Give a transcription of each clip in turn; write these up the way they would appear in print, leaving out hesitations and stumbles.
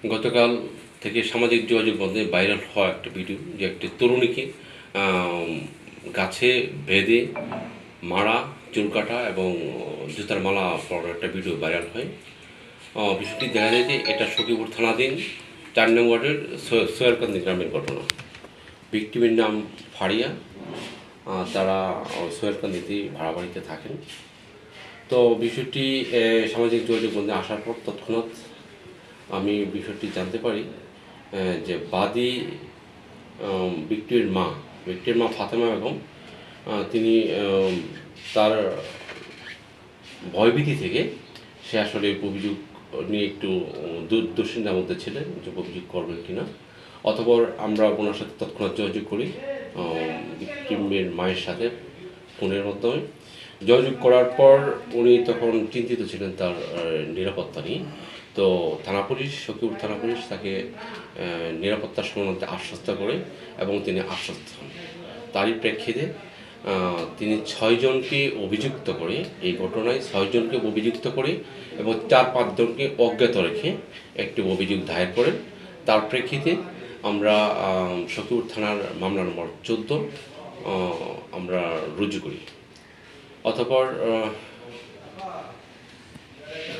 গতকাল থেকে সামাজিক যোগাযোগ মাধ্যমে ভাইরাল হওয়া একটা ভিডিও, যে একটি তরুণীকে গাছে বেঁধে মারা, চুল কাটা এবং জুতার মালা পরার একটা ভিডিও ভাইরাল হয়। বিষয়টি দেখা যায় যে এটা সখীপুর থানাধীন ৪ নং ওয়ার্ডের সোয়ারকান্দি গ্রামের ঘটনা। ভিক্টিমের নাম ফারিয়া। তারা সোয়ারকান্দিতেই ভাড়া বাড়িতে থাকেন। তো বিষয়টি সামাজিক যোগাযোগ মাধ্যমে আসার পর তৎক্ষণাৎ আমি বিষয়টি জানতে পারি যে বাদী ভিক্টিমের মা ফাতেমা বেগম, তিনি তার ভয়ভীতি থেকে সে আসলে অভিযোগ নিয়ে একটু দুশ্চিন্তার মধ্যে ছিলেন যে অভিযোগ করবেন কিনা। অতঃপর আমরা ওনার সাথে তৎক্ষণাৎ যোগাযোগ করি, ভিক্টিমের মায়ের সাথে ফোনের মাধ্যমে যোগাযোগ করার পর উনি তখন চিন্তিত ছিলেন তার নিরাপত্তা নিয়ে। তো সখীপুর থানা পুলিশ তাকে নিরাপত্তা সংক্রান্ত আশ্বস্ত করে এবং তিনি আশ্বস্ত হন। তারই প্রেক্ষিতে তিনি 6 জনকে অভিযুক্ত করে, এই ঘটনায় 6 জনকে অভিযুক্ত করে এবং 4-5 জনকে অজ্ঞাত রেখে একটি অভিযোগ দায়ের করেন। তার প্রেক্ষিতে আমরা সখীপুর থানার মামলা নম্বর 14 আমরা রুজু করি। অতঃপর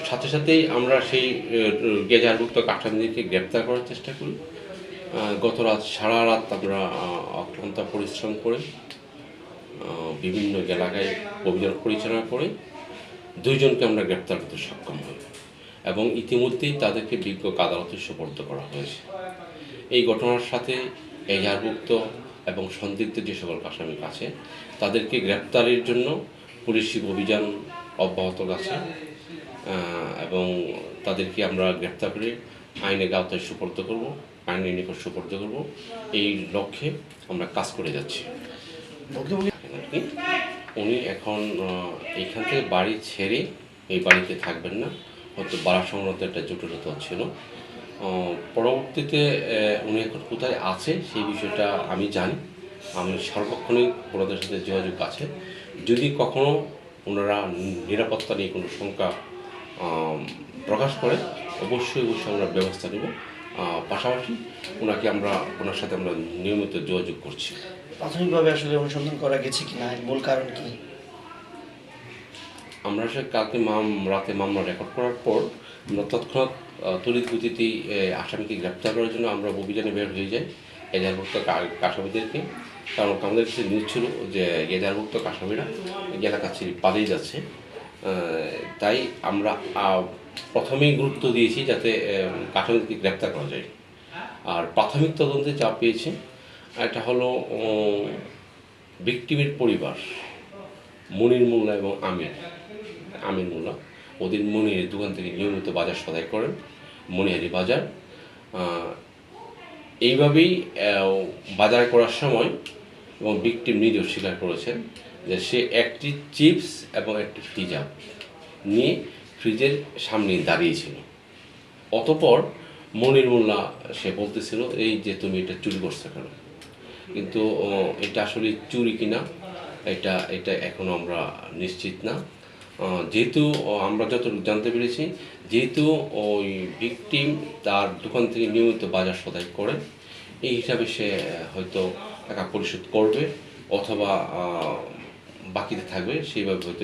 সাথে সাথেই আমরা সেই গেজহারভুক্ত আসামিদেরকে গ্রেপ্তার করার চেষ্টা করি। গত রাত সারা রাত আমরা অক্লান্ত পরিশ্রম করে বিভিন্ন এলাকায় অভিযান পরিচালনা করে 2 জনকে আমরা গ্রেপ্তার করতে সক্ষম হই এবং ইতিমধ্যেই তাদেরকে বিজ্ঞ আদালতে সোপর্দ করা হয়েছে। এই ঘটনার সাথে এজাহারভুক্ত এবং সন্দিগ্ধ যে সকল আসামি আছে তাদেরকে গ্রেপ্তারের জন্য পুলিশি অভিযান অব্যাহত আছে এবং তাদেরকে আমরা গ্রেপ্তার করে আইনের আওতায় সুপর্দ করব, আইনের নিকট সুপর্দ করব, এই লক্ষ্যে আমরা কাজ করে যাচ্ছি। উনি এখন এইখান থেকে বাড়ি ছেড়ে এই বাড়িতে থাকবেন না, হয়তো বাড়া সংক্রান্ত একটা জটিলতা ছিল। পরবর্তীতে উনি এখন কোথায় আছে সেই বিষয়টা আমি জানি। আমি সর্বক্ষণই ওনাদের সাথে যোগাযোগ আছে। যদি কখনো ওনারা নিরাপত্তা নিয়ে কোনো শঙ্কা প্রকাশ করে অবশ্যই আমরা ব্যবস্থা নেব। পাশাপাশি ওনার সাথে আমরা নিয়মিত যোগাযোগ করছি। প্রাথমিকভাবে আসলে অনুসন্ধান করা গেছে কিনা, মূল কারণ কি? আমরা কালকে রাতে মামলা রেকর্ড করার পর আমরা তৎক্ষণাৎ তড়িৎ গতিতে আসামিকে গ্রেপ্তার করার জন্য আমরা অভিযানে বের হয়ে যাই এজাহারভুক্ত আসামিদেরকে। কারণ আমাদের কাছে নিউজ ছিল যে এজাহারভুক্ত আসামিরা এলাকা ছেড়ে পালিয়ে যাচ্ছে। তাই আমরা প্রথমেই গুরুত্ব দিয়েছি যাতে আসামিদেরকে গ্রেপ্তার করা যায়। আর প্রাথমিক তদন্তে যা পেয়েছি এটা হলো ভিক্টিমের পরিবার মনির মোল্লা এবং আমির মোল্লা, ওদের মনিরের দোকান থেকে নিয়মিত বাজার সদাই করেন, মনিহারি বাজার। এইভাবেই বাজার করার সময় এবং ভিক্টিম নিজেও স্বীকার করেছেন যে সে একটি চিপস এবং একটি ফ্রিজার নিয়ে ফ্রিজের সামনে দাঁড়িয়েছিল। অতঃপর মনির মোল্লা সে বলতেছিল এই যে তুমি এটা চুরি করছো কেন, কিন্তু এটা আসলে চুরি কিনা এটা এখনও আমরা নিশ্চিত না। যেহেতু আমরা যতটুকু জানতে পেরেছি, যেহেতু ওই ভিকটিম তার দোকান থেকে নিয়মিত বাজার সদাই করে, এই হিসাবে সে হয়তো টাকা পরিশোধ করবে অথবা বাকিতে থাকবে, সেইভাবে হয়তো